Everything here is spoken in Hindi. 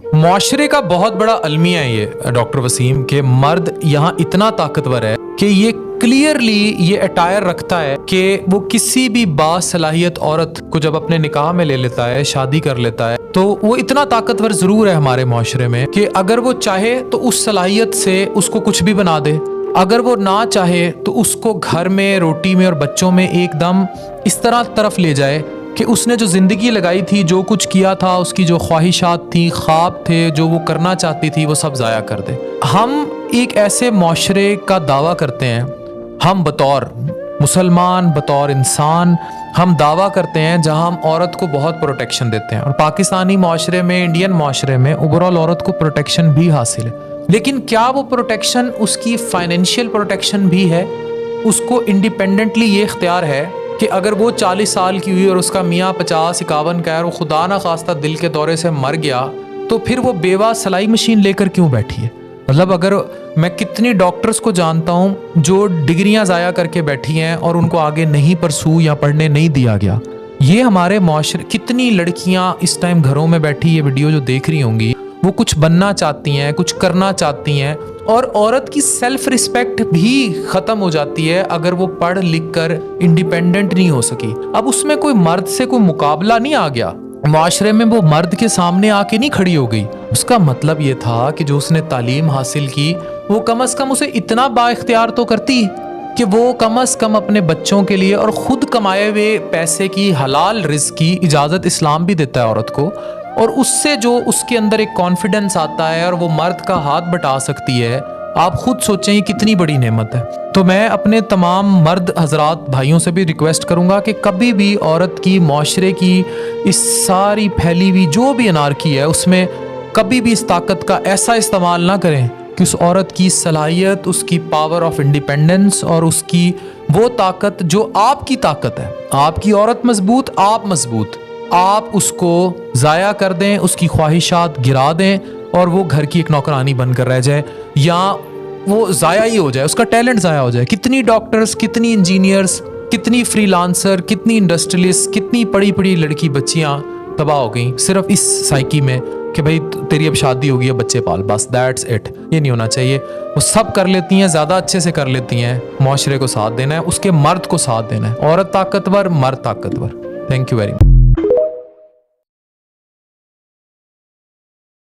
मुआशरे का बहुत बड़ा अलमिया है ये डॉक्टर वसीम के मर्द यहाँ इतना ताकतवर है कि ये क्लियरली ये अटायर रखता है कि वो किसी भी बासलाहियत औरत को जब अपने निकाह में ले लेता है, शादी कर लेता है, तो वो इतना ताकतवर जरूर है हमारे मुआशरे में कि अगर वो चाहे तो उस सलाहियत से उसको कुछ भी बना दे, अगर वो ना चाहे तो उसको घर में, रोटी में और बच्चों में एकदम इस तरफ ले जाए कि उसने जो ज़िंदगी लगाई थी, जो कुछ किया था, उसकी जो ख्वाहिशात थी, ख्वाब थे, जो वो करना चाहती थी, वो सब ज़ाया कर दे। हम एक ऐसे मुआशरे का दावा करते हैं, हम बतौर मुसलमान, बतौर इंसान हम दावा करते हैं जहां हम औरत को बहुत प्रोटेक्शन देते हैं, और पाकिस्तानी मुआशरे में, इंडियन मुआशरे में ओवरऑल औरत को प्रोटेक्शन भी हासिल है। लेकिन क्या वो प्रोटेक्शन उसकी फाइनेंशियल प्रोटेक्शन भी है? उसको इंडिपेंडेंटली ये इख्तियार है कि अगर वो 40 साल की हुई और उसका मियाँ 50-51 का है और वो खुदा ना खास्ता दिल के दौरे से मर गया, तो फिर वो बेवा सिलाई मशीन लेकर क्यों बैठी है? मतलब अगर मैं कितनी डॉक्टर्स को जानता हूँ जो डिग्रियाँ ज़ाया करके बैठी हैं और उनको आगे नहीं परसू या पढ़ने नहीं दिया गया। ये हमारे मुआशरे, कितनी लड़कियाँ इस टाइम घरों में बैठी ये वीडियो जो देख रही होंगी, वो कुछ बनना चाहती हैं, कुछ करना चाहती हैं, और औरत की सेल्फ रिस्पेक्ट भी ख़त्म हो जाती है अगर वो पढ़ लिख कर इंडिपेंडेंट नहीं हो सकी। अब उसमें कोई मर्द से कोई मुकाबला नहीं आ गया, मुआशरे में वो मर्द के सामने आके नहीं खड़ी हो गई। उसका मतलब ये था कि जो उसने तालीम हासिल की वो कम से कम उसे इतना बाइख्तियार तो करती कि वो कम से कम अपने बच्चों के लिए और ख़ुद कमाए हुए पैसे की, हलाल रिज़्क़ की इजाज़त इस्लाम भी देता है औरत को, और उससे जो उसके अंदर एक कॉन्फिडेंस आता है और वो मर्द का हाथ बटा सकती है। आप खुद सोचें ये कितनी बड़ी नेमत है। तो मैं अपने तमाम मर्द हजरात भाइयों से भी रिक्वेस्ट करूंगा कि कभी भी औरत की, मुआशरे की इस सारी फैली हुई जो भी अनारकी है उसमें कभी भी इस ताकत का ऐसा इस्तेमाल ना करें कि उस औरत की सलाहियत, उसकी पावर ऑफ इंडिपेंडेंस और उसकी वो ताकत जो आपकी ताकत है, आपकी औरत मजबूत, आप मजबूत, आप उसको ज़ाया कर दें, उसकी ख्वाहिशात गिरा दें और वो घर की एक नौकरानी बनकर रह जाए, या वो ज़ाया ही हो जाए, उसका टैलेंट ज़ाया हो जाए। कितनी डॉक्टर्स, कितनी इंजीनियर्स, कितनी फ्रीलांसर, कितनी इंडस्ट्रियलिस्ट, कितनी पढ़ी पढ़ी लड़की बच्चियाँ तबाह हो गई सिर्फ इस साइकी में कि भाई तेरी अब शादी होगी, अब बच्चे पाल, बस दैट्स इट। ये नहीं होना चाहिए। वो सब कर लेती हैं, ज़्यादा अच्छे से कर लेती हैं। मुआशरे को साथ देना है, उसके मर्द को साथ देना है। औरत ताकतवर, मर्द ताकतवर। Thank you very much.